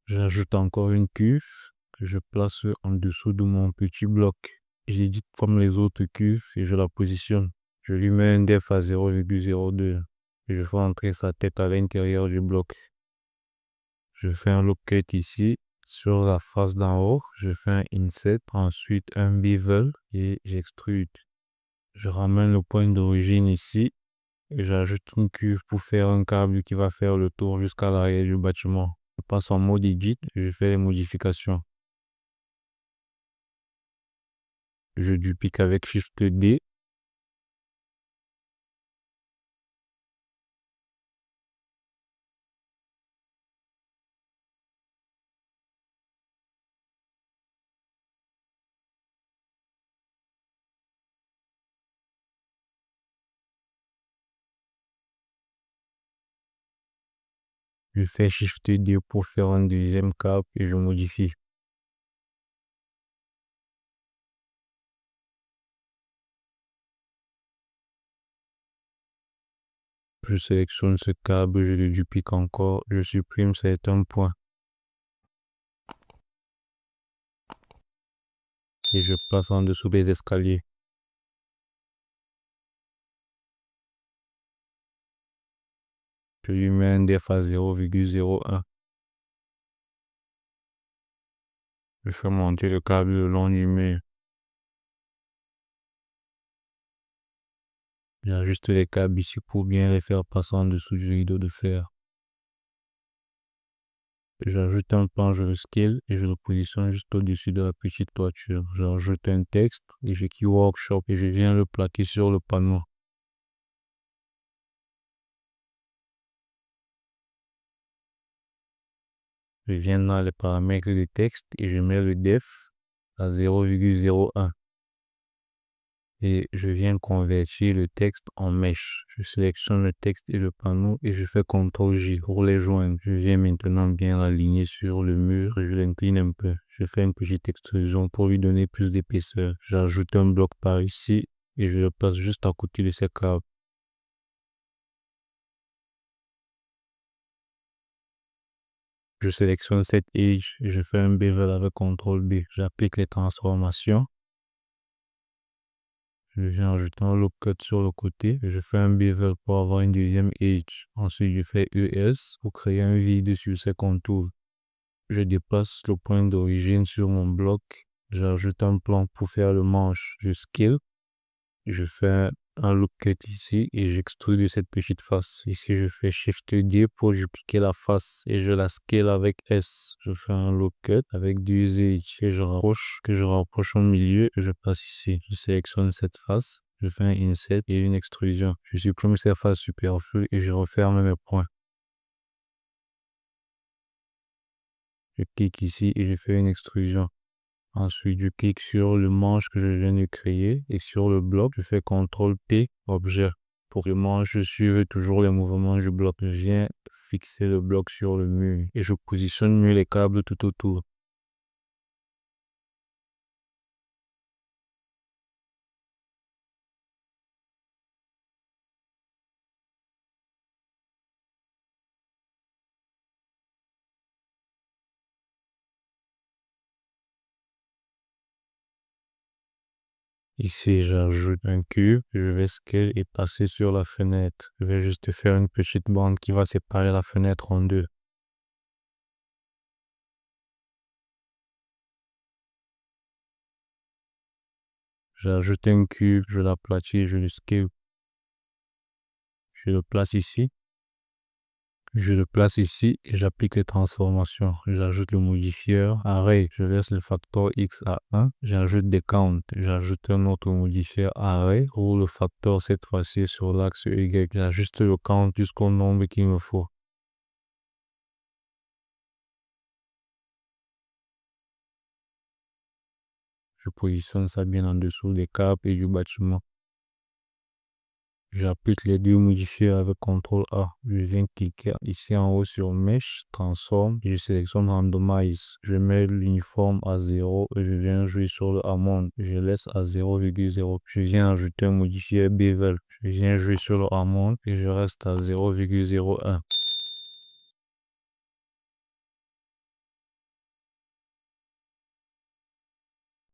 J'ajoute encore une cuve que je place en dessous de mon petit bloc. J'édite comme les autres cuves et je la positionne. Je lui mets un def à 0,02 et je fais entrer sa tête à l'intérieur du bloc. Je fais un loop cut ici. Sur la face d'en haut, je fais un inset, ensuite un bevel et j'extrude. Je ramène le point d'origine ici et j'ajoute une cuve pour faire un câble qui va faire le tour jusqu'à l'arrière du bâtiment. Je passe en mode edit et je fais les modifications. Je duplique avec Shift D. Je fais Shift D pour faire un deuxième câble et je modifie. Je sélectionne ce câble, je le duplique encore, je supprime certains points. Et je place en dessous des escaliers. Je lui mets un def à 0,01. Je fais monter le câble le long du mur. J'ajuste les câbles ici pour bien les faire passer en dessous du rideau de fer. J'ajoute un plan, je le scale et je le positionne juste au-dessus de la petite toiture. J'ajoute un texte et j'écris workshop et je viens le plaquer sur le panneau. Je viens dans les paramètres du texte et je mets le def à 0,01. Et je viens convertir le texte en mèche. Je sélectionne le texte et le panneau et je fais CTRL-J pour les joindre. Je viens maintenant bien l'aligner sur le mur et je l'incline un peu. Je fais une petite extrusion pour lui donner plus d'épaisseur. J'ajoute un bloc par ici et je le place juste à côté de ces câbles. Je sélectionne cette edge et je fais un bevel avec CTRL-B. J'applique les transformations. Je viens ajouter un loop cut sur le côté. Je fais un bevel pour avoir une deuxième edge. Ensuite, je fais ES pour créer un vide sur ces contours. Je déplace le point d'origine sur mon bloc. J'ajoute un plan pour faire le manche. Je scale. Je fais un loop cut ici et j'extrude cette petite face. Ici, je fais Shift D pour dupliquer la face et je la scale avec S. Je fais un loop cut avec deux edges que je rapproche au milieu et je passe ici. Je sélectionne cette face. Je fais un inset et une extrusion. Je supprime ces faces superflues et je referme mes points. Je clique ici et je fais une extrusion. Ensuite, je clique sur le manche que je viens de créer et sur le bloc, je fais CTRL-P, objet. Pour que le manche suive toujours les mouvements du bloc, je viens fixer le bloc sur le mur et je positionne mieux les câbles tout autour. Ici, j'ajoute un cube, je vais scale et passer sur la fenêtre. Je vais juste faire une petite bande qui va séparer la fenêtre en deux. J'ajoute un cube, je l'aplatis, je le scale. Je le place ici. Je le place ici et j'applique les transformations. J'ajoute le modifieur array. Je laisse le facteur x à 1. J'ajoute des counts. J'ajoute un autre modifieur array pour le facteur cette fois-ci sur l'axe y. J'ajuste le count jusqu'au nombre qu'il me faut. Je positionne ça bien en dessous des câbles et du bâtiment. J'applique les deux modifieurs avec CTRL A. Je viens cliquer ici en haut sur Mesh, Transform, et je sélectionne Randomize. Je mets l'uniforme à 0 et je viens jouer sur le Amount. Je laisse à 0,0. Je viens ajouter un modifieur Bevel. Je viens jouer sur le Amount et je reste à 0,01.